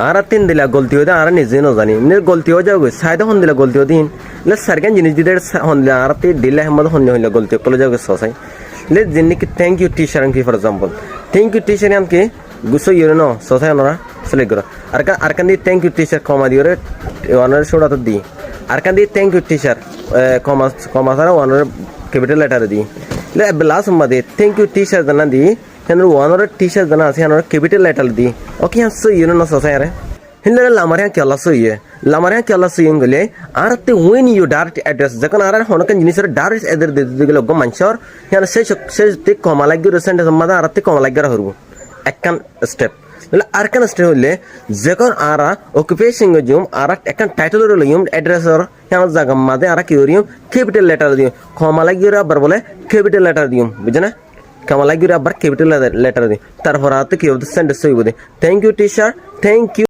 আর তিন দিলা গলতি হয়ে আর নিজে ন জানি গলতি হয়ে যাবে সাইডে হন দিলা গলতি দিন লে সারকেন জিনিস দিলে হন দিলা আর তে দিলে হেমদ হন হইলা গলতি কলে যাবে সসাই লে জিনি কি থ্যাংক ইউ টিচার কি for example thank you teacher আম কি গুসো ইউরে ন সসাই নরা সেলেক্ট করা আর কান দি থ্যাংক ইউ টিচার কমা দিওরে ওয়ানার শোডা তো দি আর কান দি থ্যাংক ইউ টিচার কমা সারা ওয়ানার ক্যাপিটাল লেটার দি লে লাস্ট মধ্যে থ্যাংক ইউ টিচার জানা দি হেনর ওয়ানার টিচার জানা আছে হেনর ক্যাপিটাল লেটার দি ওকে হাসো ইউরে ন সসাই আরে হিন্দে লামারে কি আল্লাহ সইয়ে লামারে কি আল্লাহ সইয়ে গলে আর তে ওয়েন ইউ ডাইরেক্ট অ্যাড্রেস যখন আর হনকান জিনিসের ডাইরেক্ট অ্যাড্রেস দিতে গেলে গো মানছর ইয়ার সেই তে কমা লাগি রেসেন্ট সম্মাদা আর তে কমা লাগি হরব একখান স্টেপ মানে আরকান স্টেপ হইলে যখন আর অকুপেশন জুম আর একখান টাইটেল রইল ইউম অ্যাড্রেসর ইয়ার জায়গা মাদে আর কি হরিম ক্যাপিটাল লেটার দিও কমা লাগি আবার বলে ক্যাপিটাল লেটার দিও বুঝনা কমা লাগি আবার ক্যাপিটাল লেটার দিও তারপর আর তে কি হবে সেন্টেন্স হইব দে thank you teacher thank you